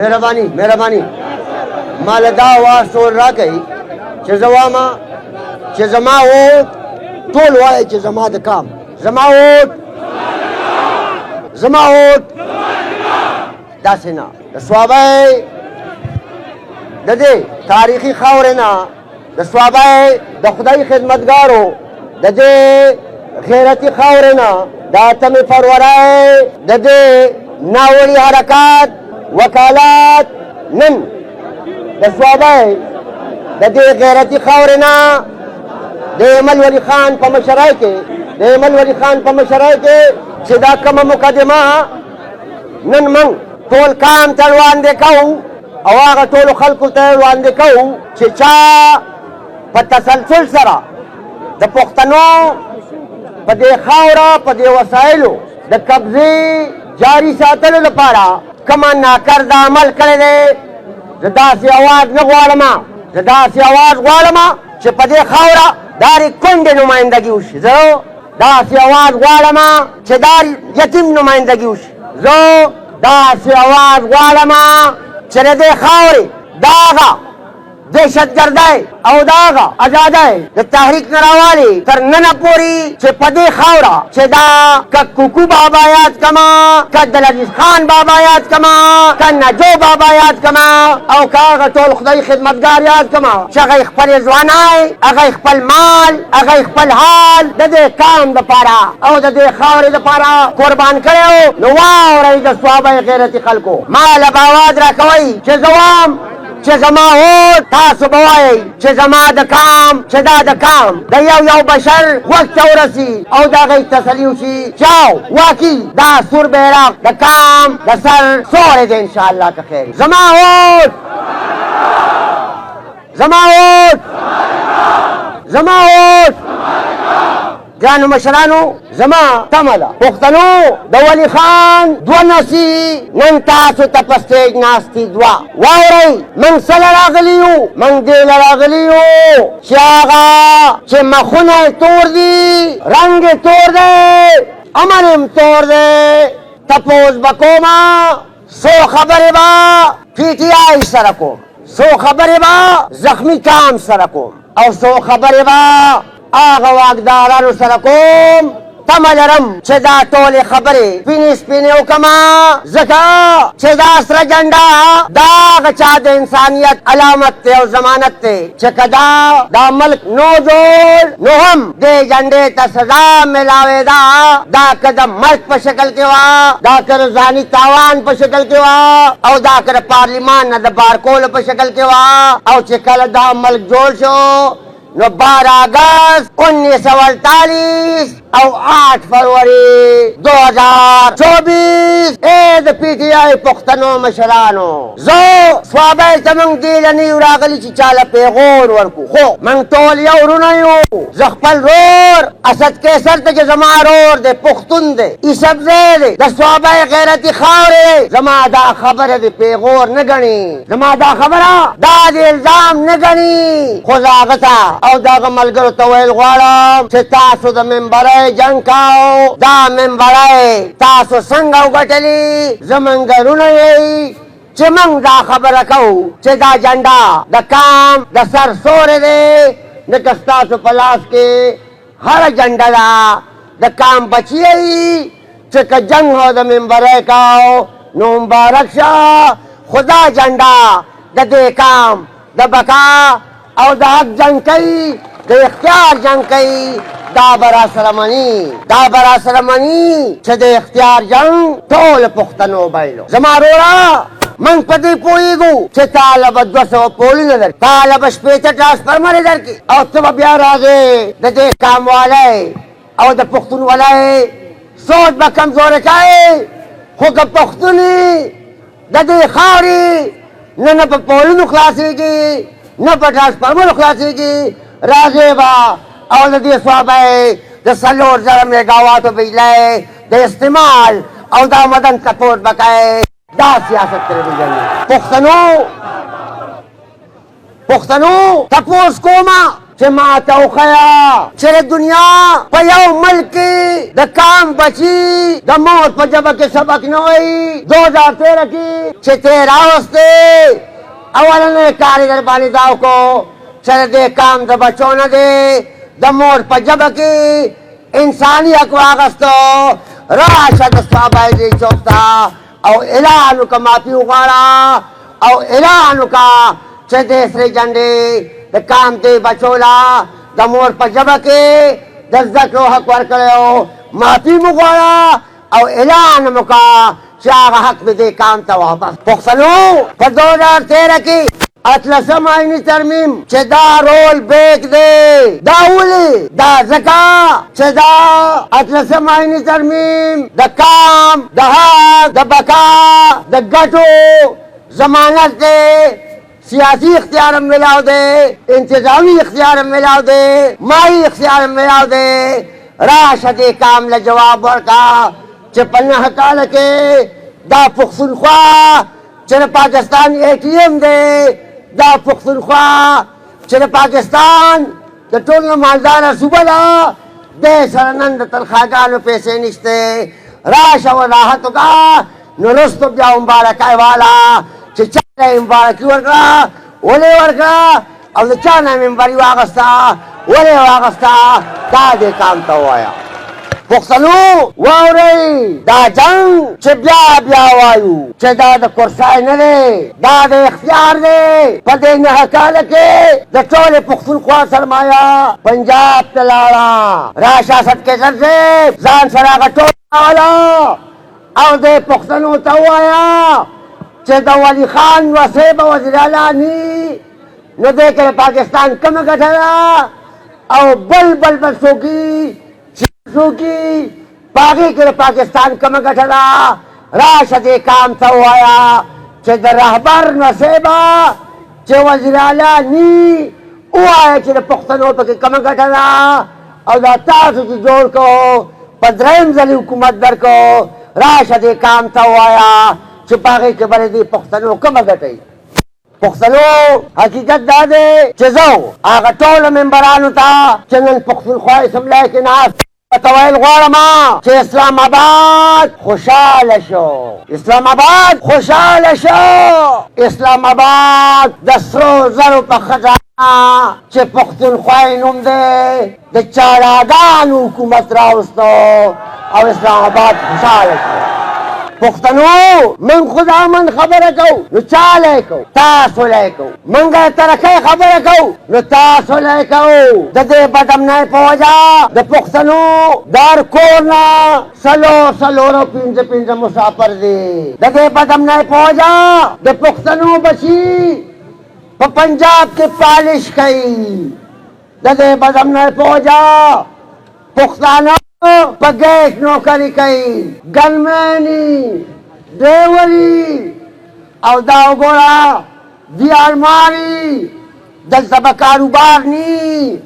مهرباني مال دا आवाज ټول راکړئ چې زواما چې زما ووټ ټول وایي چې زما د کام زما ووټ داسې نه د صوابۍ د دې تاریخي خاورې نه د صوابۍ د خدای خدمتګارو د دې غیرتي خاورې نه د 8 فروری د دې ناوړي حرکات وکالات نن د صوابۍ د دې غیرتي خاورې نه د ایمل ولی خان په مشرۍ کې چې دا کومه مقدمه نن موږ ټول کام ته وړاندې کوو او هغه ټولو خلکو ته وړاندې کوو چې چا په تسلسل سره د پښتنو په دې خاوره په دې وسایلو د قبضې جاري ساتلو لپاره کومه ناکرده عمل کړی دی زه داسې اواز نه غواړم چې په دې خاوره داري کونډې نمایندګي وشي زه داسې اواز غواړم چې دار یتیم نمایندګي وشي زه داسې اواز غواړم چې د دې خاورې داغه دهشتګردۍ او داغه ازادۍ د تحریک نه راوالي تر ننه پورې چې په دې خاوره چې دا که کوکو بابا یاد کما که عبدالعزیز خان بابا یاد کما که نجو بابا یاد کما او که هغه ټول خدای خدمتګار یاد کما چې هغه خپل ځوانۍ هغه خپل مال هغه خپل حال د دې کام دپاره او د دې خاورې دپاره قربان کړی نو واورئ د صوابۍ غیرتي خلکو ما له به اواز راکوئ چې زوام چې زما ووټ تاسو به وایئ چې زما د کام چې دا د کام د یو بشر غوږ ته ورسي او د هغې تسلي وشي چې واقعي دا سور بیرغ د کام د سر سوری دی انشاءالله که خیر زما ووټ ګرانو مشرانو زما تمه ده پښتنو د ولی خان دوه نسي نن تاسو ته په سټیج ناستي دوه واورئ موږ څه له راغلي یو موږ دې له راغلي یو چې هغه چې مخونه یې تور دي رنګ یې تور دی امر یې تور دی تپوس به کومه څو خبرې به PTI سره کوم څو خبرې به زخمي کام سره کوم او څو خبرې به آغا واقدارانو سره کوم تمه لرم چې دا ټولې خبرې سپینې وکړمه ځکه چې دا سره جنډه دا هغه چا د انسانیت علامت دی او ضمانت دی چې که دا ملک نو جوړ نو هم دې جنډې ته سزا میلاوېده دا که د مرګ په شکل کې وه دا که د ځاني تاوان په شکل کې وه او دا که د پارلیمان نه د بار کولو په شکل کې وه او چې کله دا ملک جوړ شو نو 12 اگست 1948 او 8 فروری 2024 د PTI پښتنو مشرانو زه صوابۍ ته موږ دې له نیو راغلي چې چاله پیغور ورکو خو موږ ټول یو ورونه یو زه خپل رور اسد کیسر ته چې زما رور دی پښتون دی ایسبزی دی د صوابۍ غیرتي خاورې زما دا خبره د پیغور نه ګڼي زما دا خبره دا د الزام نه ګڼي خو زه هغه ته او داغه ملګرو ته ویل غواړم چې تاسو د ممبرۍ جنګ کاو دا ممبرۍ تاسو څنګه وګټلي زمونږ رونه یئ چې موږ دا خبره کوو چې دا جنډه د کام د سر سوری دی لکه ستاسو په لاس کې هره جنډه ده د کام بچي یئ چې که جنګ او د ممبرۍ کاو نو مبارک شه خو دا جنډه د دې کام د بقا او د حق جنګ کوي د اختیار جنګ کوي دا به راسره مني چې د اختیار جنګ ټول پښتنو بایلو زما وروره موږ په دې پوهېږو چې تاله به 200 پولونه درکړي تاله به 80 ټرانسفرمرې درکړي او ته به بیا راځې د دې کاموالی او د پښتونولۍ سوچ به کمزوری کوې خو که پښتون د دې خاورې نه په پولونو خلاصېږي نه په ټرانسفرمرو خلاصېږي راځې به او د دې صوابۍ د 4,000 میګاواتو بجلۍ د استعمال او دا مدن سپورټ به کوې دا سیاست تلویزیون پښتنو تپوس کومه چې ماته وښیه چې د دنیا په یو ملک کې د کام بچي د مور په ژبه کې سبق نه وایي 2013 کې چې ته راوستې اولنی کار یې در باندې دا وکړو چې د دې کام د بچو نه دی د مور په ژبه کې انساني حق واخیستو راشه د صحابه دې چوک ته او اعلان وکړه معافي وغواړه او اعلان وکړه چې د سرې جنډې د کام دې بچو لا د مور په ژبه کې د زده کړو حق ورکړی معافي مو غواړه او اعلان مو وکړه چې هغه حق مې دې کام ته واپس پښتنو په 2013 کې اتلسم آئینی ترمیم چې دا رول بیک دی دا ولې دا ځکه چې دا اتلسم آئینی ترمیم د کام د حق د بقا د ګټو ضمانت دی سیاسی اختیار هم ملاو دی انتظامی اختیار هم ملاو دی مالی اختیار هم ملاو دی راشه دې کام له جواب ورکړه چې په 9 کاله کې دا پښتونخوا چې د پاکستان ATM دی دا پښتونخوا چې د پاکستان د ټولو مالداره صوبه ده دې سره نن د تنخواګانو پیسې نشته راشه وضاحت وکړه نو وروسته بیا مبارکۍ والا چې چا ته مبارکي ورکړه ولې ورکړه او د چا نه ممبري واخیسته ولې واخیسته دا دې کام ته ووایه پښتنو واورئ دا جنګ چې بیا بیا وایو چې دا د کرسۍ نه دی دا د اختیار دی په دې 9 کاله کې د ټولې پښتونخوا سرمایه پنجاب ته لاړه راشه صدقېزر صاحب ځان سره هغه ټول راوله او دې پښتنو ته ووایه چې د ولي خان وصی به وزیر اعلی ني نو دې کې د پاکستان کومه ګټه ده او بل څوکي سوکی پاگی کے پاکستان کم گٹھلا راش دے کام تا ہوایا چھ در رہبر نصیبہ چھ وزیر اعلیٰ نی او آئے چھ پختنو پاکی کم گٹھلا او دا تاسو چھ جوڑ کو پدرین زلی حکومت در کو راش دے کام تا ہوایا چھ پاگی کے بلے دی پختنو کم گٹھئی پختنو حقیقت دا دے چھ زو آگا ٹول ممبرانو تا چنن پختنخواہ اسملہ کے ناس تویل غواړم چې اسلام آباد خوشاله شو اسلام آباد خوشاله شو اسلام آباد د سرو زرو په خزانه چې پښتونخوا نوم دی د چالاګانو حکومت راوستو او اسلام آباد خوشاله شو پښتنو من خدا من خبره کو نو چاله کو تاسو له کو منګه ترکه خبره کو نو تاسو له کو د دې بدم نه پوجا د پښتنو دار کورنا سلو پینځه مسافر دي د دې بدم نه پوجا د پښتنو بچي په پنجاب کې پالش کوي د دې بدم نه پوجا پښتنو پگیش نوکری کئی گنمینی ڈریوری او داو گوڑا دیار ماری دلتا کاروبار نی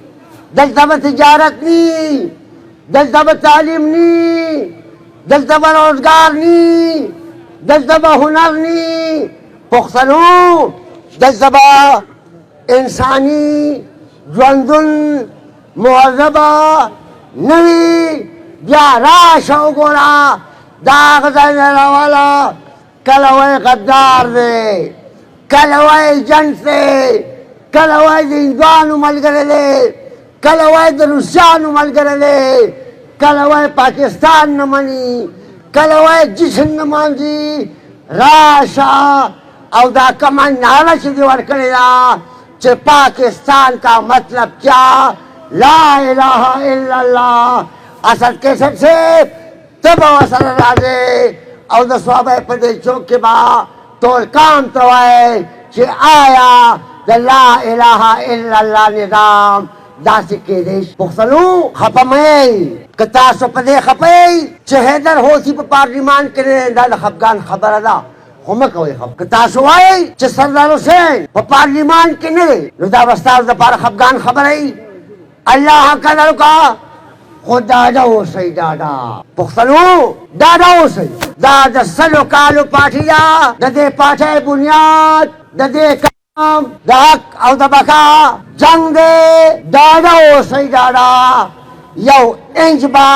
دلتا تجارت نی دلتا تعلیم نی دلتا روزگار نی دلتا ہنر نی پختنو دلتا انسانی ژوندون مهذبه نوی بیا راشه وګوره دا غځای نه راواله کله وایي غدار دی کله وایي جنس دی کله وایي د هندوانو ملګری دی کله وایي د روسیانو ملګری دی کله وایي پاکستان نه مني کله وایي جشن نه مانځي راشه او دا کومه ناره چې دې ورکړې ده چې پاکستان کا مطلب کیا لا الہ الا اللہ اسد کے سب سے تب وصل راجے او دا صحابہ پدے چوک کے با تول کام توائے چھ آیا دا لا الہ الا اللہ نظام دا سکے دیش پختنو خپمئی کتاسو پدے خپئی چھ حیدر ہوسی پا پارلیمان کرے دا خفگان خبر دا خمک ہوئی خب کتاسو آئی چھ سردار حسین پا پارلیمان کرے نو دا بستار دا پار خفگان خبر آئی اللہ قدر کا خود دادا ہو سی دادا پختنو دادا ہو سی دادا سلو کالو پاٹھیا ددے پاٹھے بنیاد ددے د حق او د بقا جنگ دی ډاډه اوسئ ډاډه یو انچ به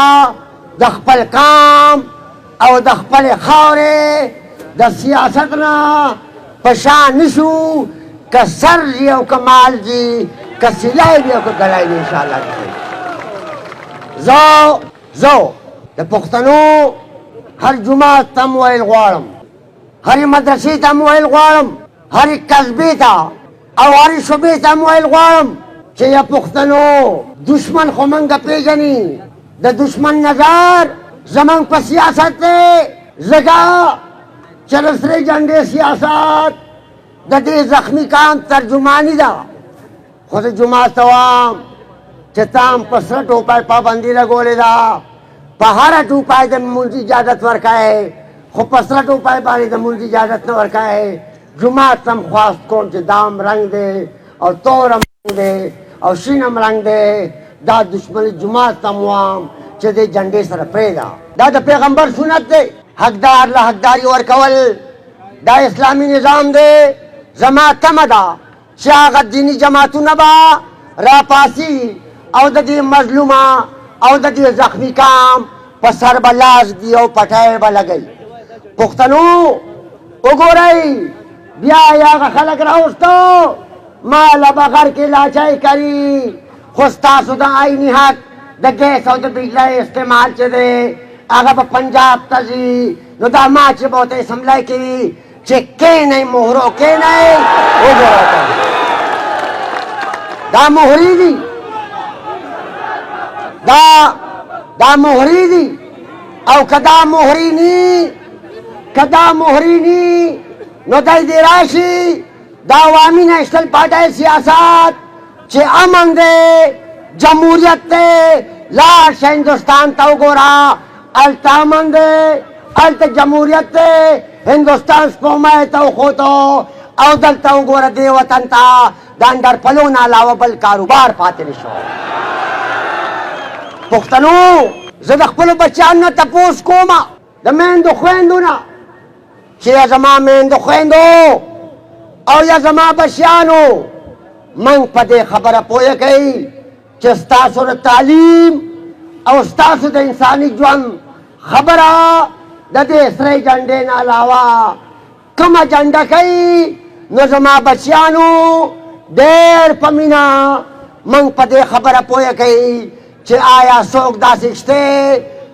د خپل قام او د خپلې خاورې د سیاست نه په شا نشو که سر وي او که مال دي که سلای وي او که ګلای وي انشاءالله زه د پښتنو هر جومات ته م ویل غواړم هرې مدرسې ته م ویل غواړم هرې قصبې ته او هرې شوبې ته م ویل غواړم چې یا پښتنو دشمن خو موږ پېژني د دشمن نظر زموږ په سیاست دی ځکه چې د سرې جنډې سیاست د دې زخمي کام ترجماني ده خو زه جومات ته وایم چې تا هم په سره ټوپۍ پابندي لګولې ده په هره ټوپۍ د لمونځ اجازت ورکوې خو په سره ټوپۍ باندې د لمونځ اجازت نه ورکوې جومات ته هم خواست کوم چې دا هم رنګ دی او تور هم رنګ دی او شین هم رنګ دی دا دشمني جومات ته م وایم چې دې جنډې سره پرېږده دا د پیغمبر سنت دی حقدار له حقداري ورکول دا اسلامي نظام دی زما تمه ده چې هغه دیني جماعتونه به راپاسي او د دې مظلومه او د دې زخمي کام په سر به لاس دي او پټی به لګوي پښتنو وګورئ بیا یې هغه خلک راوستو ماله به غر کې لاچی کوي خو ستاسو د عیني حق د ګیس او د بجلۍ استعمال چې دی هغه به پنجاب ته ځي نو دا ما چې به ورته اسمبلی کوي چې کېنئ مهرو کېنئ وګوره دا مهري دي دا مهري دي او که دا مهري ني نو دی دې راشي دا عوامي نیشنل پارټۍ سیاست چې امن دی جمهوریت دی لاړ شه هندوستان ته وګوره هلته امن دی هلته جمهوریت دی هندوستان سپوږمۍ ته وخوتو او دلته وګوره دې وطن ته د انډرپلو نه علاوه بل کاروبار پاتې نه شو پښتنو زه د خپلو بچیانو نه تپوس کوم د میندو خویندو نه چې یا زما میندو خویندو او یا زما بچیانو موږ په دې خبره پوهه کوي چې ستاسو د تعلیم او ستاسو د انساني ژوند خبره د دې سرې جنډې نه علاوه کومه جنډه کوي نو زما بچیانو ډېر په مینه موږ په دې خبره پوهه کوي چې آیا څوک داسې شته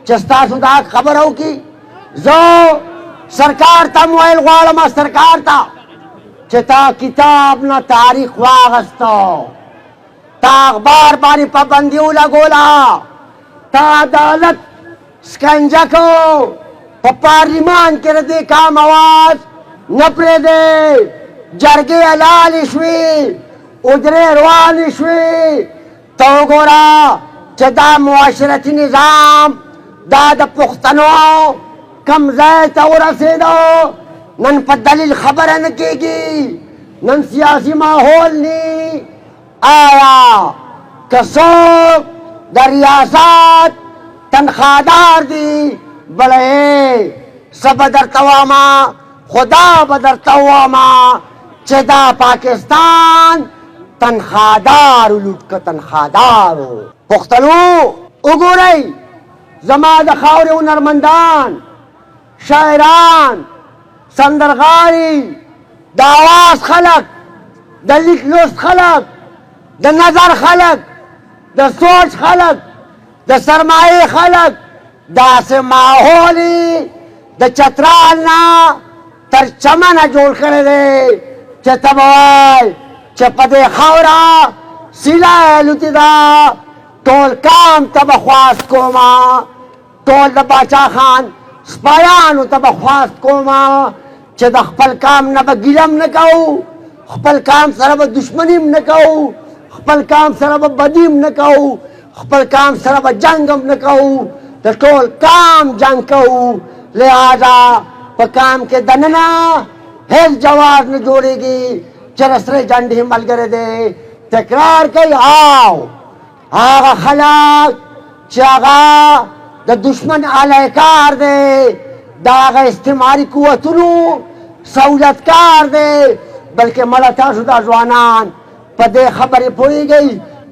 چې ستاسو دا خبره وکړي زه سرکار ته م ویل غواړم سرکار ته چې تا کتاب نه تاریخ واغسته تا اخبار باندې پابندي ولګوله تا عدالت سکنجه کو په پارلیمان کې د دې کام اواز نه پرېږدې جرګې حلالې شوې اجرې روانې شوې ته وګوره چې دا معاشرتي نظام دا د پښتنو کم ځای ته ورسېدو نن په دلیل خبره نه کېږي نن سیاسي ماحول نی آیا که څوک د ریاست تنخوادار دي بله څه به درته واما خدا به درته واما چې دا پاکستان تنخوادارو لوټ که تنخوادارو پښتنو وګورئ زما د خاورې هنرمندان شاعران سندرغاړي د آواز خلک د لیک لوست خلک د نظر خلک د سوچ خلک د سرمایې خلک داسې ماحول د چترال نه تر چمنه جوړ کړی دی چې ته به وایې چې په دې خاوره سیله الوتې ده ټول کام ته به خواست کومه ټول د باچا خان سپایانو ته به خواست کومه چې د خپل کام نه به ګیله نه کوو خپل کام سره به دشمني نه کوو خپل کام سره به بدي نه کوو خپل کام سره به جنګ هم نه کوو د ټول کام جنګ کوو لہذا په کام کې دننه هیڅ جواز نه جوړېږي چې د سرې جنډې ملګری دی تکرار کوي او هغه خلک چې هغه د دشمن علیکار دی د هغه استعماري قوتونو سہولتکار دی بلکې مړه تاسو دا ځوانان په دې خبرې پوهېږئ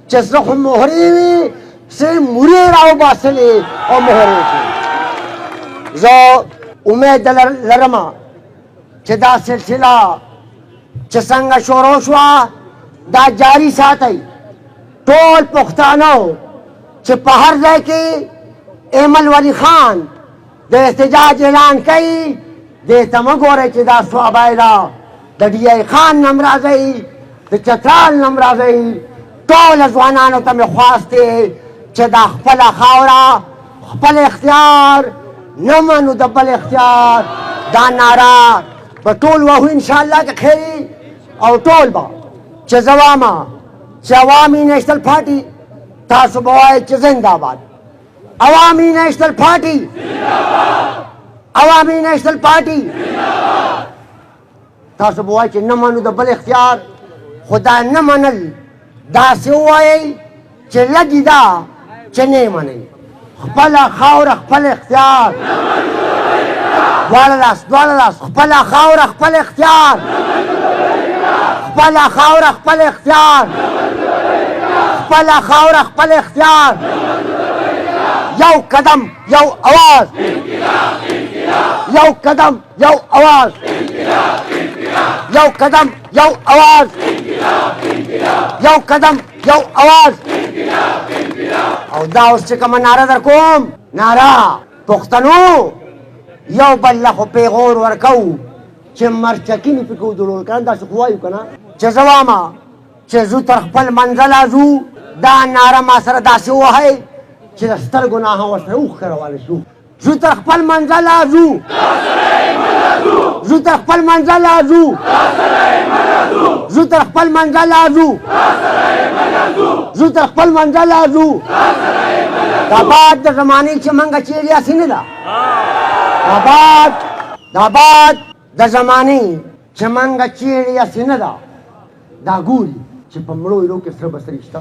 چې زه خو مهرې وي سې مورې راوباسلې او مهرې شي. زه امید لرم چې دا سلسله چې څنګه شروع شوه دا جاری ساتئ. ټول پښتانه چې په هر ځای کې ایمل ولی خان د احتجاج اعلان کوي دې ته مه ګورئ چې دا صوابی ده د ډي ای خان نم راځئ د چترال نم راځئ. ټوله ځوانانو ته مې خواست دی چې دا خپله خاوره خپل اختیار نه منو د بل اختیار دا ناره به ټول وهو انشاءالله که خیري او ټول به چې زه وامه چې عوامي نیشنل پارټي تاسو به وایئ چې زنده‌باد عوامي نیشنل پارټي عوامي نیشنل پارټي تاسو به وایئ چې نه منو د بل اختیار خو دا نه منل داسې ووایئ چې لږي ده چې نه منئ خپله خاوره خپل اختیار دواړه لاس خپله خاوره خپل اختیار خپله خاوره خپل اختیار خپله خاوره خپل اختیار یو قدم یو اواز یو قدم یو اواز یو قدم یو اواز یو قدم یو اواز. او دا اوس چې کومه ناره در کوم ناره پښتنو یو بل له خو پیغور ورکوو چې مرچکینې پکې ودرول کنه داسې خو وایو کنه چې زه وامه چې ځو تر خپل منزله ځو دا ناره ما سره داسې ووهئ چې د سترګو نه هم ورسره اوښکې روانې شو. ځو تر خپل منزله ځو ځو تر خپل منزله ځو ځو تر خپل منزله ځو ځو تر خپل منزله ځو. دا باد د زمانې چې منګه چیرې هسې نه ده دا باد د زمانې چې منګه چیرې هسې نه ده دا ګوري چې په مړو ایرو کې سره بسرې شته